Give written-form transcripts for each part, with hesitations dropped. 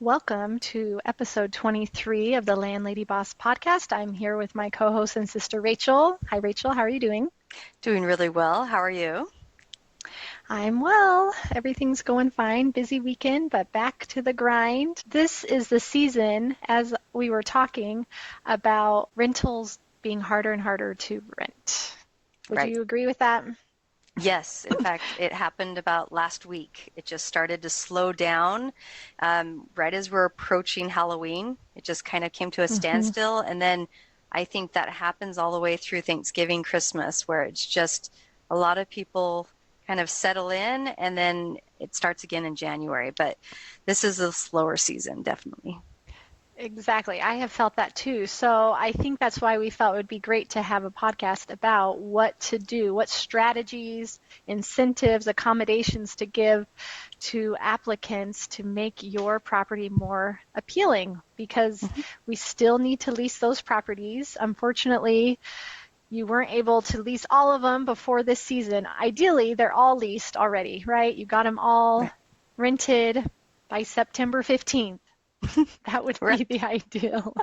Welcome to episode 23 of the Landlady Boss podcast. I'm here with my co-host and sister Rachel. Hi Rachel, how are you doing? Doing really well. How are you? I'm well. Everything's going fine. Busy weekend, but back to the grind. This is the season, as we were talking, about rentals being harder and harder to rent. Would Right. you agree with that? Yes. In fact, it happened about last week. It just started to slow down right as we're approaching Halloween. It just kind of came to a hmm standstill. And then I think that happens all the way through Thanksgiving, Christmas, where it's just a lot of people kind of settle in and then it starts again in January. But this is a slower season, definitely. Exactly. I have felt that too. So I think that's why we felt it would be great to have a podcast about what to do, what strategies, incentives, accommodations to give to applicants to make your property more appealing because Mhm. we still need to lease those properties. Unfortunately, you weren't able to lease all of them before this season. Ideally, they're all leased already, right? You got them all Right. rented by September 15th. That would Right. be the ideal.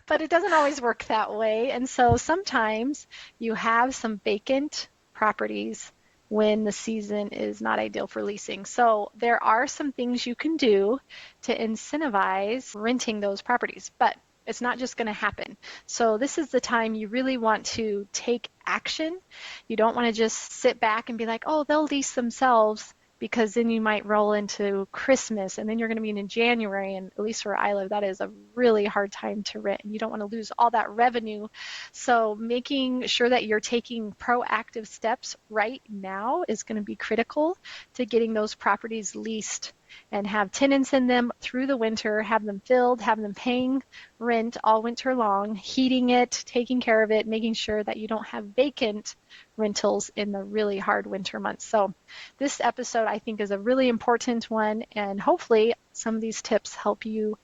But it doesn't always work that way. And so sometimes you have some vacant properties when the season is not ideal for leasing. So there are some things you can do to incentivize renting those properties, but it's not just going to happen. So this is the time you really want to take action. You don't want to just sit back and be like, oh, they'll lease themselves, because then you might roll into Christmas and then you're going to be in January. And at least where I live, that is a really hard time to rent. And you don't want to lose all that revenue. So making sure that you're taking proactive steps right now is going to be critical to getting those properties leased and have tenants in them through the winter, have them filled, have them paying rent all winter long, heating it, taking care of it, making sure that you don't have vacant rentals in the really hard winter months. So this episode, I think, is a really important one, and hopefully some of these tips help you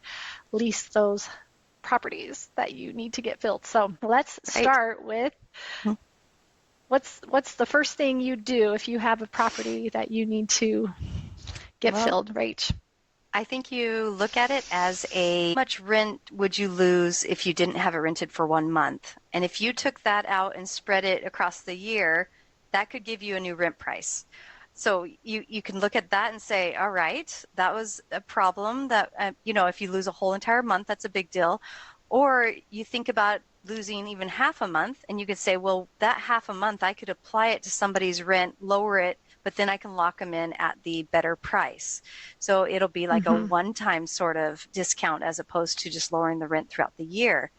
lease those properties that you need to get filled. So let's Right. start with what's the first thing you do if you have a property that you need to get Well, filled, Rach? I think you look at it as how much rent would you lose if you didn't have it rented for 1 month? And if you took that out and spread it across the year, that could give you a new rent price. So you can look at that and say, all right, that was a problem that, if you lose a whole entire month, that's a big deal. Or you think about losing even half a month and you could say, well, that half a month, I could apply it to somebody's rent, lower it, but then I can lock them in at the better price. So it'll be like a Mm-hmm. one-time sort of discount as opposed to just lowering the rent throughout the year.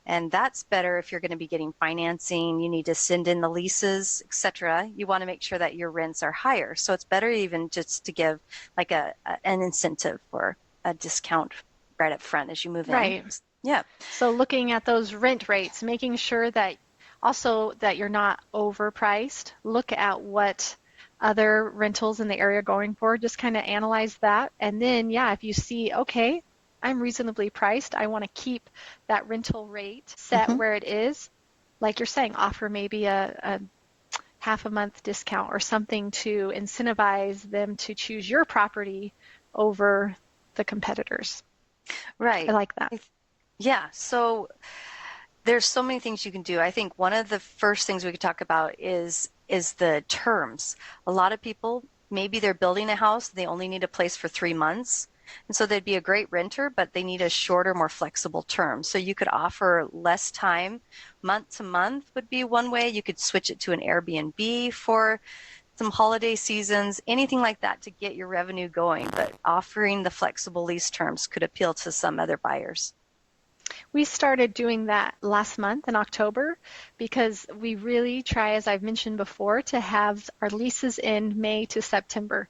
And that's better if you're going to be getting financing, you need to send in the leases, etc. You want to make sure that your rents are higher. So it's better even just to give like an incentive or a discount right up front as you move in. Right. Yeah. So looking at those rent rates, making sure that also that you're not overpriced. Look at what other rentals in the area are going for. Just kind of analyze that. And then, yeah, if you see, okay, I'm reasonably priced, I want to keep that rental rate set hmm where it is. Like you're saying, offer maybe a half a month discount or something to incentivize them to choose your property over the competitors. I Right. like that. Yeah. So there's so many things you can do. I think one of the first things we could talk about is the terms. A lot of people, maybe they're building a house, they only need a place for 3 months. And so they'd be a great renter, but they need a shorter, more flexible term. So you could offer less time. Month to month would be one way. You could switch it to an Airbnb for some holiday seasons, anything like that to get your revenue going. But offering the flexible lease terms could appeal to some other buyers. We started doing that last month in October because we really try, as I've mentioned before, to have our leases in May to September.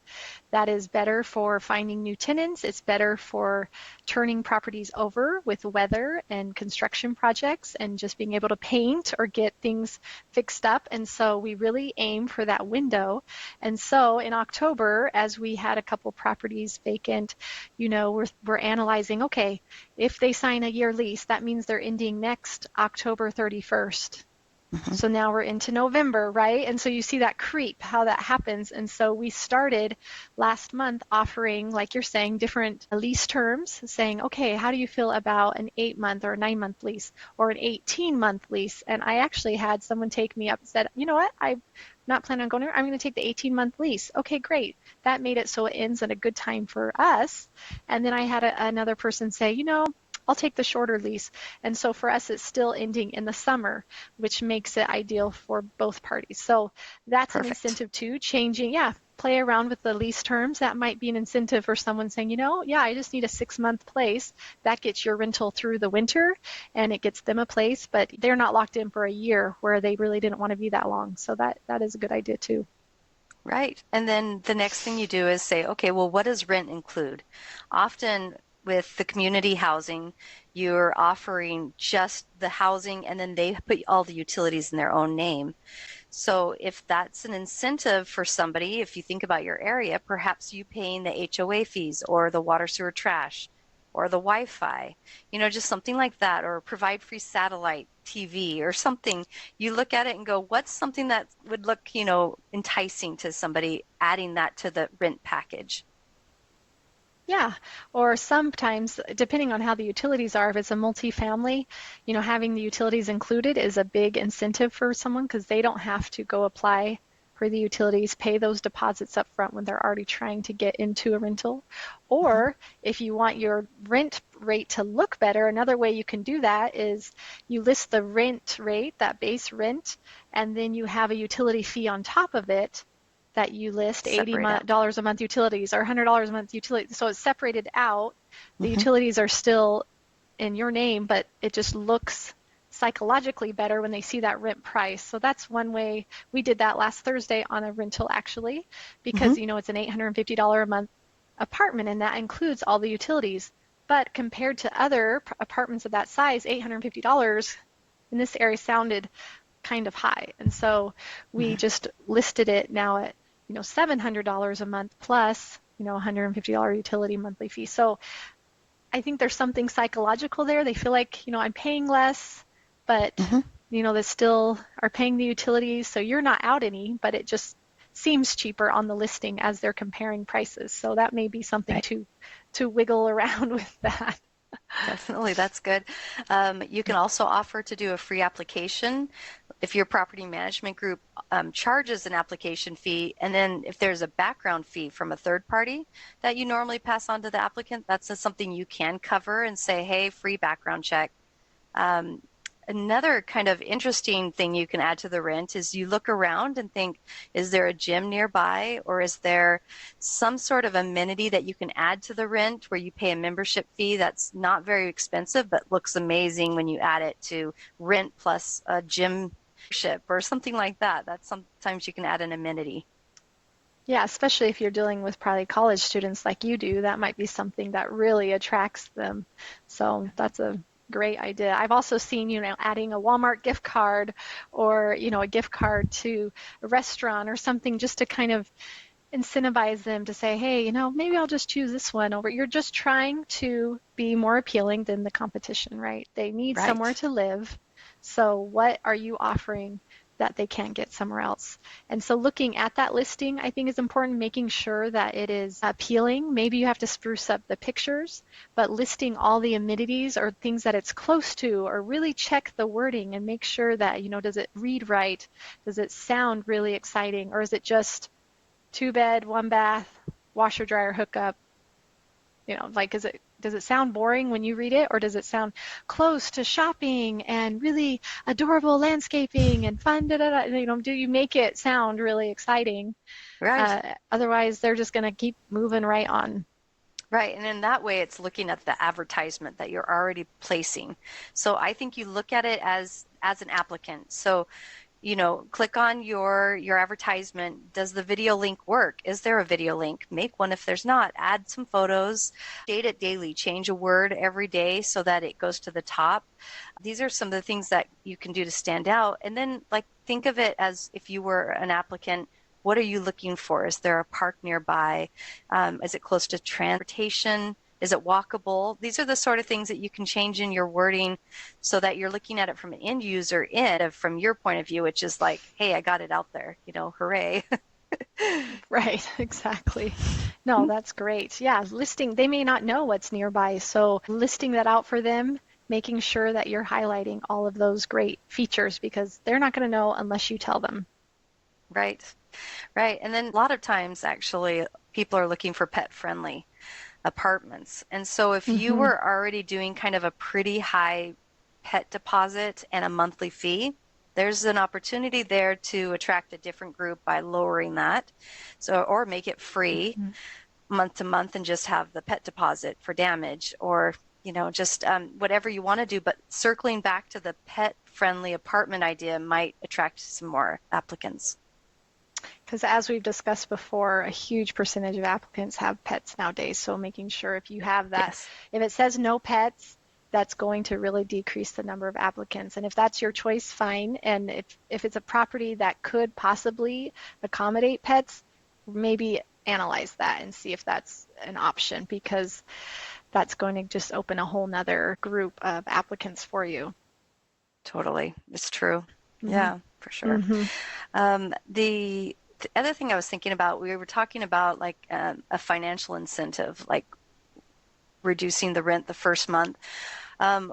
That is better for finding new tenants. It's better for turning properties over with weather and construction projects and just being able to paint or get things fixed up. And so we really aim for that window. And so in October, as we had a couple properties vacant, we're analyzing, okay, if they sign a year lease, that means they're ending next October 31st. Hmm. So now we're into November, right? And so you see that creep, how that happens. And so we started last month offering, like you're saying, different lease terms, saying, okay, how do you feel about an 8 month or a 9 month lease or an 18-month lease? And I actually had someone take me up and said, you know what? I'm not planning on going there. I'm going to take the 18-month lease. Okay, great. That made it so it ends at a good time for us. And then I had another person say, I'll take the shorter lease. And so for us, it's still ending in the summer, which makes it ideal for both parties. So that's an Perfect. incentive too, changing, yeah, play around with the lease terms. That might be an incentive for someone saying, yeah, I just need a 6 month place. That gets your rental through the winter and it gets them a place, but they're not locked in for a year where they really didn't want to be that long. So that is a good idea too. Right. And then the next thing you do is say, okay, well, what does rent include? Often with the community housing, you're offering just the housing and then they put all the utilities in their own name. So if that's an incentive for somebody, if you think about your area, perhaps you paying the HOA fees or the water, sewer, trash or the Wi-Fi, just something like that, or provide free satellite TV or something. You look at it and go, what's something that would look, enticing to somebody adding that to the rent package? Yeah, or sometimes, depending on how the utilities are, if it's a multifamily, having the utilities included is a big incentive for someone because they don't have to go apply for the utilities, pay those deposits up front when they're already trying to get into a rental. Hmm. Or if you want your rent rate to look better, another way you can do that is you list the rent rate, that base rent, and then you have a utility fee on top of it that you list Separate out. $80 a month utilities or $100 a month utilities. So it's separated out. The Hmm. utilities are still in your name, but it just looks psychologically better when they see that rent price. So that's one way. We did that last Thursday on a rental actually, Hmm. because it's an $850 a month apartment and that includes all the utilities. But compared to other apartments of that size, $850 in this area sounded kind of high. And so we Hmm. just listed it now at, $700 a month plus, $150 utility monthly fee. So I think there's something psychological there. They feel like, I'm paying less, but, Hmm. they still are paying the utilities. So you're not out any, but it just seems cheaper on the listing as they're comparing prices. So that may be something Right. to wiggle around with that. Definitely, that's good. You can also offer to do a free application if your property management group charges an application fee, and then if there's a background fee from a third party that you normally pass on to the applicant, that's something you can cover and say, hey, free background check. Um, Another kind of interesting thing you can add to the rent is you look around and think, is there a gym nearby or is there some sort of amenity that you can add to the rent where you pay a membership fee that's not very expensive but looks amazing when you add it to rent plus a gym membership or something like that. That's sometimes you can add an amenity. Yeah, especially if you're dealing with probably college students like you do, that might be something that really attracts them. So that's a great idea. I've also seen, adding a Walmart gift card or, a gift card to a restaurant or something just to kind of incentivize them to say, hey, maybe I'll just choose this one over. You're just trying to be more appealing than the competition, right? They need somewhere Right. to live. So what are you offering that they can't get somewhere else? And so looking at that listing, I think is important, making sure that it is appealing. Maybe you have to spruce up the pictures, but listing all the amenities or things that it's close to, or really check the wording and make sure that, does it read right? Does it sound really exciting? Or is it just 2 bed, 1 bath, washer dryer hookup? Like does it sound boring when you read it, or does it sound close to shopping and really adorable landscaping and fun? Da, da, da, do you make it sound really exciting? Right. Otherwise, they're just going to keep moving right on. Right. And in that way, it's looking at the advertisement that you're already placing. So I think you look at it as an applicant. So, click on your advertisement. Does the video link work? Is there a video link? Make one if there's not. Add some photos. Date it daily. Change a word every day so that it goes to the top. These are some of the things that you can do to stand out. And then like think of it as if you were an applicant. What are you looking for? Is there a park nearby? Is it close to transportation? Is it walkable? These are the sort of things that you can change in your wording so that you're looking at it from an end user end from your point of view, which is like, hey, I got it out there, hooray. Right, exactly. No, that's great. Yeah, listing, they may not know what's nearby, so listing that out for them, making sure that you're highlighting all of those great features because they're not going to know unless you tell them. Right, right. And then a lot of times, actually, people are looking for pet friendly apartments. And so if you Hmm. were already doing kind of a pretty high pet deposit and a monthly fee, there's an opportunity there to attract a different group by lowering that. So, or make it free Hmm. month to month and just have the pet deposit for damage or, just whatever you want to do. But circling back to the pet friendly apartment idea might attract some more applicants. Because as we've discussed before, a huge percentage of applicants have pets nowadays. So making sure if you have that, Yes. if it says no pets, that's going to really decrease the number of applicants. And if that's your choice, fine. And if it's a property that could possibly accommodate pets, maybe analyze that and see if that's an option because that's going to just open a whole nother group of applicants for you. Totally. It's true. Hmm. Yeah, for sure. Hmm. The other thing I was thinking about, we were talking about like a financial incentive, like reducing the rent the first month.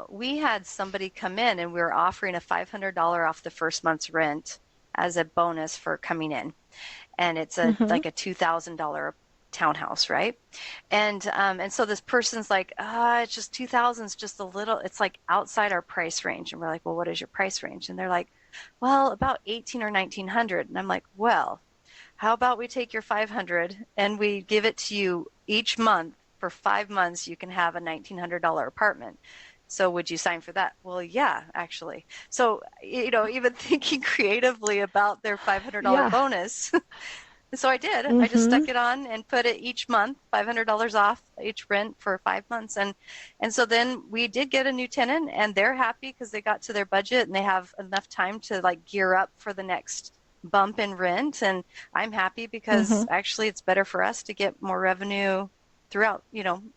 We had somebody come in and we were offering a $500 off the first month's rent as a bonus for coming in. And it's Hmm. like a $2,000 townhouse, right? And so this person's like, it's just 2,000 is just a little, it's like outside our price range. And we're like, well, what is your price range? And they're like, well, about 18 or 1900. And I'm like, well, how about we take your 500 and we give it to you each month for 5 months? You can have a $1,900 apartment. So would you sign for that? Well, yeah, actually. So, even thinking creatively about their $500 Yeah. bonus. So I did. I just Hmm. stuck it on and put it each month, $500 off each rent for 5 months. And so then we did get a new tenant and they're happy because they got to their budget and they have enough time to like gear up for the next bump in rent. And I'm happy Hmm. because actually it's better for us to get more revenue throughout,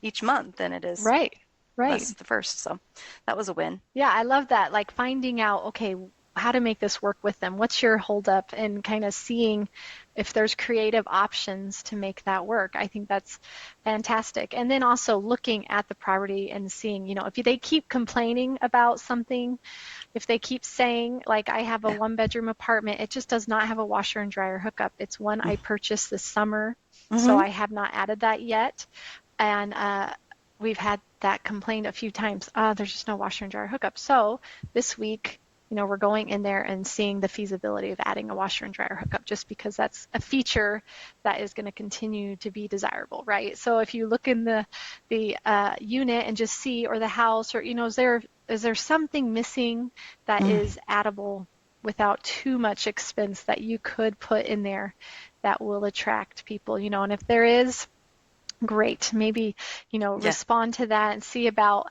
each month than it is Right. Right. less the first. So that was a win. Yeah, I love that. Like finding out, okay, how to make this work with them. What's your holdup? And kind of seeing if there's creative options to make that work. I think that's fantastic. And then also looking at the property and seeing, if they keep complaining about something, if they keep saying, like, I have a Yeah. one-bedroom apartment, it just does not have a washer and dryer hookup. It's one I purchased this summer, so Mm-hmm. I have not added that yet. And we've had that complained a few times. There's just no washer and dryer hookup. So this week, we're going in there and seeing the feasibility of adding a washer and dryer hookup just because that's a feature that is going to continue to be desirable, right? So if you look in the unit and just see, or the house, or is there something missing that Mm. is addable without too much expense that you could put in there that will attract people, and if there is, great. Maybe, Yeah. respond to that and see about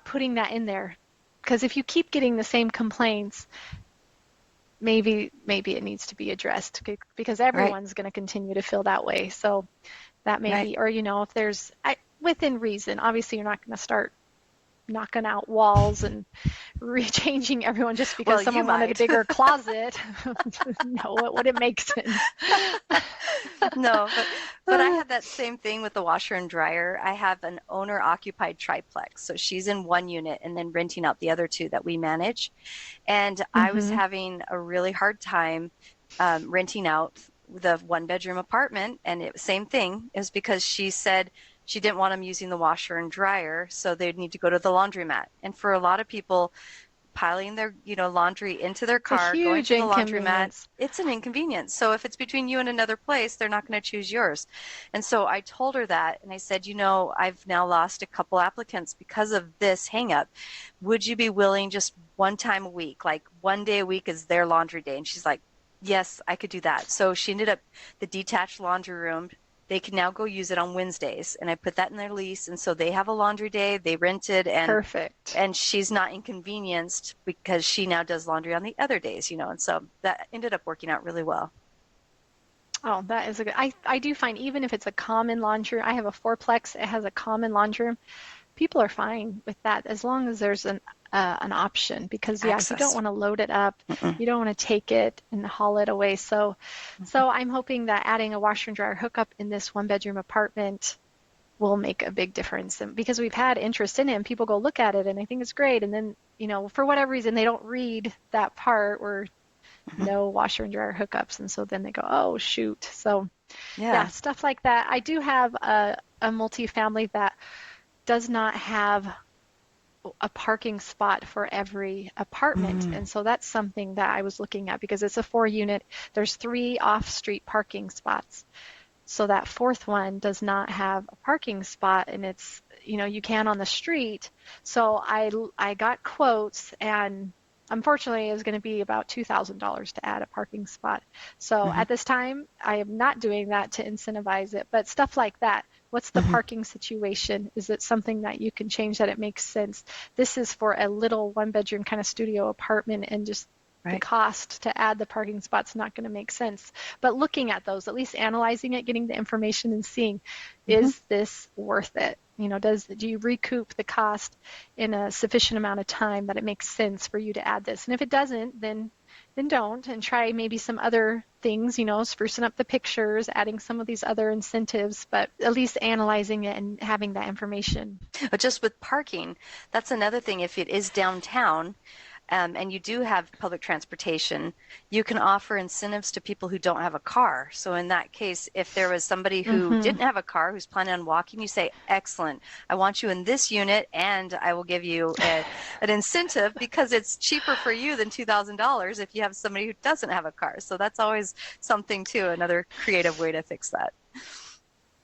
putting that in there. Because if you keep getting the same complaints, maybe it needs to be addressed because Right. everyone's going to continue to feel that way. So that may Right. be, or if there's within reason. Obviously, you're not going to start knocking out walls and rechanging everyone just because Well, you someone wanted a might. bigger closet. No, it wouldn't make sense. No, but I had that same thing with the washer and dryer. I have an owner occupied triplex. So she's in one unit and then renting out the other two that we manage. And I was Hmm. having a really hard time renting out the one bedroom apartment. And it same thing is because she said she didn't want them using the washer and dryer, so they'd need to go to the laundromat. And for a lot of people, piling their, laundry into their It's a car, going huge to the laundromat, inconvenience. it's an inconvenience. So if it's between you and another place, they're not going to choose yours. And so I told her that, and I said, I've now lost a couple applicants because of this hang up. Would you be willing just one time a week, like one day a week is their laundry day? And she's like, yes, I could do that. So she ended up the detached laundry room. They can now go use it on Wednesdays, and I put that in their lease, and so they have a laundry day. They rented, and Perfect. and she's not inconvenienced because she now does laundry on the other days, and so that ended up working out really well. Oh, that is a good. I do find even if it's a common laundry, I have a fourplex, it has a common laundry room. People are fine with that as long as there's an option because yeah, you don't Access. want to load it up, Mm-mm. you don't want to take it and haul it away. So, Mhm. so I'm hoping that adding a washer and dryer hookup in this one bedroom apartment will make a big difference. And because we've had interest in it and people go look at it and I think it's great, and then for whatever reason they don't read that part where Mhm. no washer and dryer hookups, and so then they go, oh shoot. So yeah, Yeah. stuff like that. I do have a multifamily that does not have a parking spot for every apartment. Mm. And so that's something that I was looking at because it's a 4 unit. There's 3 off-street parking spots. So that fourth one does not have a parking spot and it's, you can on the street. So I got quotes and unfortunately it was going to be about $2,000 to add a parking spot. So Mhm. at this time, I am not doing that to incentivize it, but stuff like that. What's the Mhm. parking situation? Is it something that you can change that it makes sense? This is for a little one bedroom kind of studio apartment and just the Right. cost to add the parking spot's not going to make sense. But looking at those, at least analyzing it, getting the information and seeing, Mhm. is this worth it? Do you recoup the cost in a sufficient amount of time that it makes sense for you to add this? And if it doesn't, then don't and try maybe some other things, sprucing up the pictures, adding some of these other incentives, but at least analyzing it and having that information. But just with parking, that's another thing. If it is downtown, and you do have public transportation, you can offer incentives to people who don't have a car. So in that case, if there was somebody who Mm-hmm. didn't have a car who's planning on walking, you say, "Excellent, I want you in this unit, and I will give you an incentive because it's cheaper for you than $2,000 if you have somebody who doesn't have a car." So that's always something too, another creative way to fix that.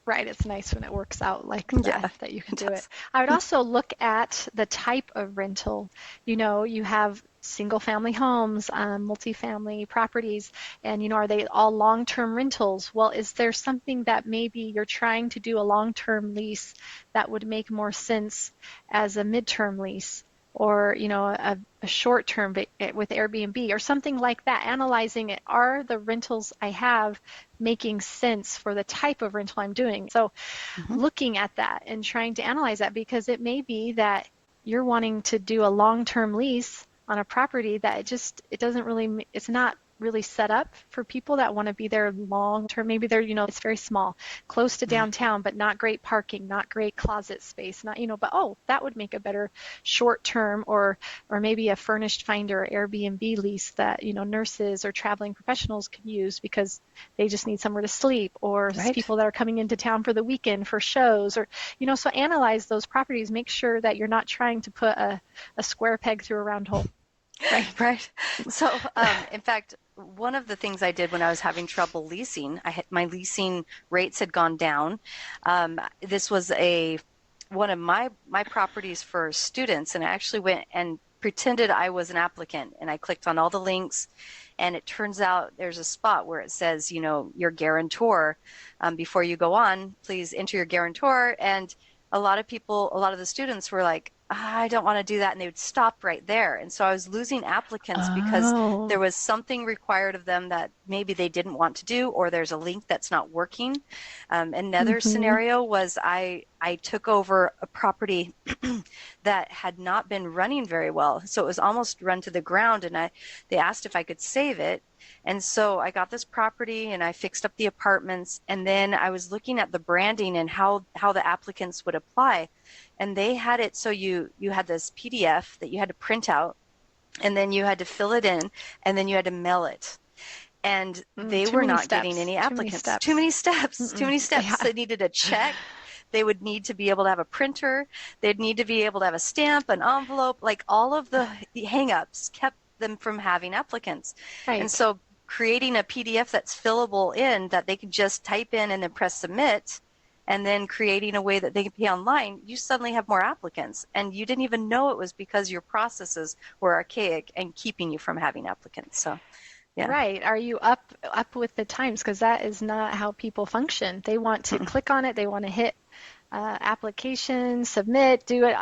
Right, it's nice when it works out like Yeah, that you can it do it. does. I would also look at the type of rental. You have single family homes, multifamily properties, and are they all long-term rentals? Well, is there something that maybe you're trying to do a long-term lease that would make more sense as a midterm lease? Or a short term with Airbnb or something like that, analyzing it. Are the rentals I have making sense for the type of rental I'm doing? So Hmm. looking at that and trying to analyze that because it may be that you're wanting to do a long-term lease on a property that it doesn't really, it's not really set up for people that want to be there long term. Maybe it's very small, close to downtown, but not great parking, not great closet space, but oh, that would make a better short term or maybe a furnished finder or Airbnb lease that, nurses or traveling professionals can use because they just need somewhere to sleep or Right. people that are coming into town for the weekend for shows or so analyze those properties, make sure that you're not trying to put a square peg through a round hole, right? Right. So, in fact, one of the things I did when I was having trouble leasing, I had my leasing rates had gone down. This was a one of my properties for students, and I actually went and pretended I was an applicant, and I clicked on all the links, and it turns out there's a spot where it says, your guarantor. Before you go on, please enter your guarantor. And a lot of the students were like, I don't want to do that. And they would stop right there. And so I was losing applicants because Oh. there was something required of them that maybe they didn't want to do, or there's a link that's not working. Another Mm-hmm. scenario was I took over a property that had not been running very well. So it was almost run to the ground. And they asked if I could save it. And so I got this property and I fixed up the apartments. And then I was looking at the branding and how the applicants would apply. And they had it so you had this PDF that you had to print out, and then you had to fill it in, and then you had to mail it. And they Too were many not getting steps. any Too many applicants. Too steps. many steps, too Mm-mm. many steps. Yeah. They needed a check. They would need to be able to have a printer. They'd need to be able to have a stamp, an envelope, like all of the hangups kept them from having applicants. And Right. so creating a PDF that's fillable in that they could just type in and then press submit, and then creating a way that they can pay online, you suddenly have more applicants. And you didn't even know it was because your processes were archaic and keeping you from having applicants. So, yeah. Right. Are you up with the times? Because that is not how people function. They want to click on it. They want to hit application, submit, do it,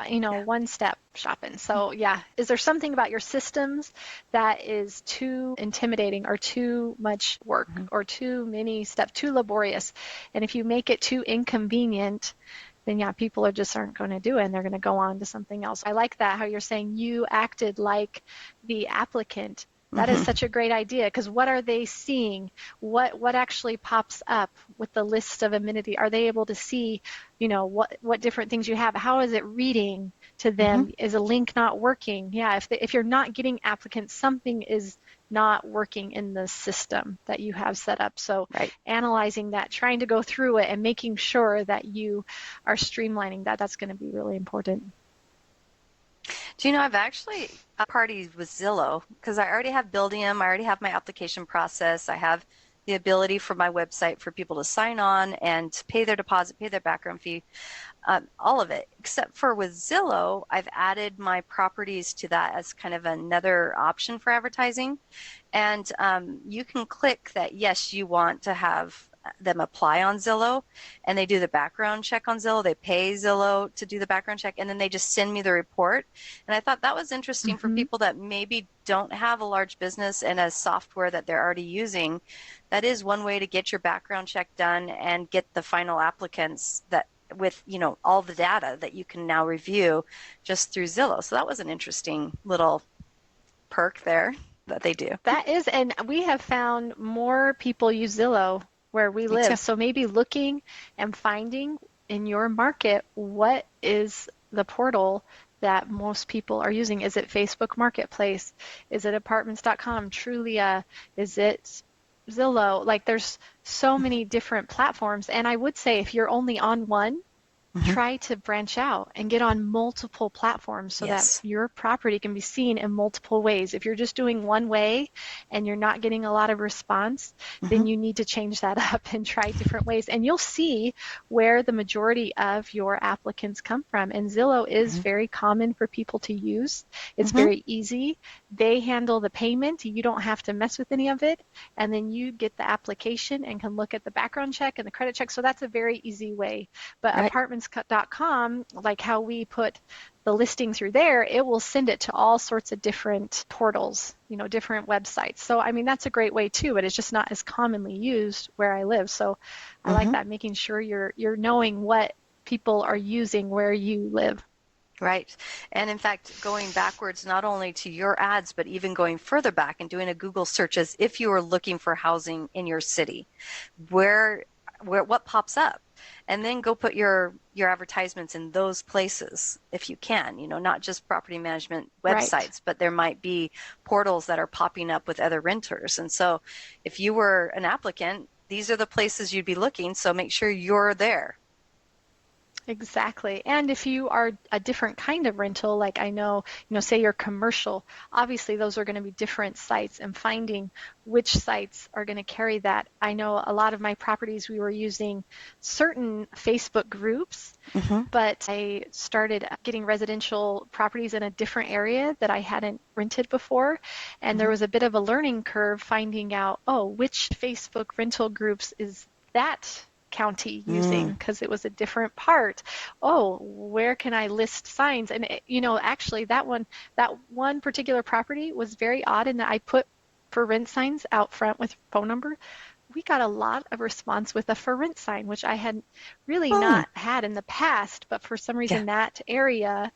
one step shopping. So yeah, is there something about your systems that is too intimidating or too much work Yeah. or too many steps, too laborious? And if you make it too inconvenient, then yeah, people are just aren't going to do it and they're going to go on to something else. I like that how you're saying you acted like the applicant. That is Hmm. such a great idea because what are they seeing? What actually pops up with the list of amenity? Are they able to see, what different things you have? How is it reading to Hmm. them? Is a link not working? Yeah, if you're not getting applicants, something is not working in the system that you have set up. So Right. analyzing that, trying to go through it and making sure that you are streamlining that, that's going to be really important. Do you know, I've actually parties with Zillow because I already have Buildium, I already have my application process, I have the ability for my website for people to sign on and pay their deposit, pay their background fee, all of it. Except for with Zillow, I've added my properties to that as kind of another option for advertising. And you can click that, yes, you want to have them apply on Zillow, and they do the background check on Zillow. They pay Zillow to do the background check, and then they just send me the report. And I thought that was interesting for Mm-hmm. people that maybe don't have a large business and a software that they're already using. That is one way to get your background check done and get the final applicants that with all the data that you can now review just through Zillow. So that was an interesting little perk there that they do. That is, and we have found more people use Zillow where we Me too. live. So maybe looking and finding in your market what is the portal that most people are using. Is it Facebook Marketplace? Is it apartments.com, Trulia? Is it Zillow? Like there's so many different platforms. And I would say if you're only on one, Hmm. try to branch out and get on multiple platforms so that Yes. your property can be seen in multiple ways. If you're just doing one way and you're not getting a lot of response, Hmm. then you need to change that up and try different ways. And you'll see where the majority of your applicants come from. And Zillow is Hmm. very common for people to use. It's Hmm. very easy. They handle the payment. You don't have to mess with any of it. And then you get the application and can look at the background check and the credit check. So that's a very easy way. But Right. apartments.com, like how we put the listing through there, it will send it to all sorts of different portals, different websites. So, I mean, that's a great way too, but it's just not as commonly used where I live. So, I like Hmm. that, making sure you're knowing what people are using where you live. Right. And in fact, going backwards, not only to your ads, but even going further back and doing a Google search as if you were looking for housing in your city, where, what pops up? And then go put your advertisements in those places if you can, not just property management Right. websites, but there might be portals that are popping up with other renters. And so if you were an applicant, these are the places you'd be looking, so make sure you're there. Exactly. And if you are a different kind of rental, like I know, say you're commercial, obviously those are going to be different sites and finding which sites are going to carry that. I know a lot of my properties we were using certain Facebook groups, Hmm. but I started getting residential properties in a different area that I hadn't rented before. And there Hmm. was a bit of a learning curve finding out, oh, which Facebook rental groups is that county using Mm. because it was a different part. Oh, where can I list signs? And actually that one particular property was very odd in that I put for rent signs out front with phone number. We got a lot of response with a for rent sign, which I had really Mm. not had in the past, but for some Yeah. reason that area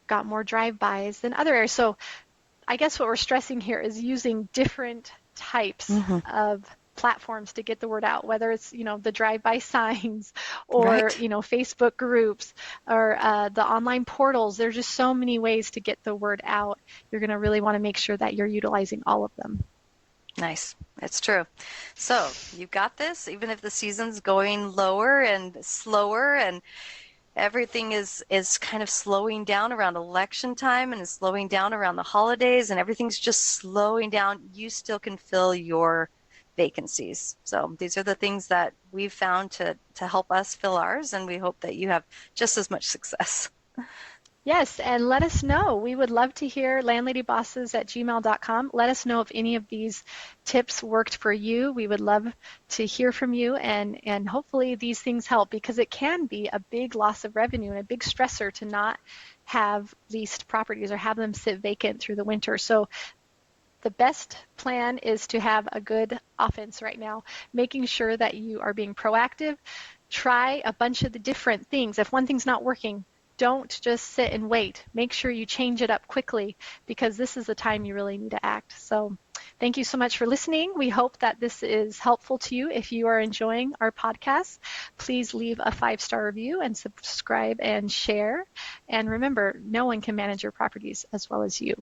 got more drive-bys than other areas. So I guess what we're stressing here is using different types Hmm. of platforms to get the word out, whether it's, the drive-by signs or, Right. Facebook groups or the online portals. There's just so many ways to get the word out. You're going to really want to make sure that you're utilizing all of them. Nice. It's true. So you've got this, even if the season's going lower and slower and everything is kind of slowing down around election time and is slowing down around the holidays and everything's just slowing down, you still can fill your vacancies. So these are the things that we've found to help us fill ours, and we hope that you have just as much success. Yes, and let us know. We would love to hear landladybosses@gmail.com. Let us know if any of these tips worked for you. We would love to hear from you, and hopefully these things help, because it can be a big loss of revenue and a big stressor to not have leased properties or have them sit vacant through the winter. So the best plan is to have a good offense right now, making sure that you are being proactive. Try a bunch of the different things. If one thing's not working, don't just sit and wait. Make sure you change it up quickly, because this is the time you really need to act. So thank you so much for listening. We hope that this is helpful to you. If you are enjoying our podcast, please leave a 5-star review and subscribe and share. And remember, no one can manage your properties as well as you.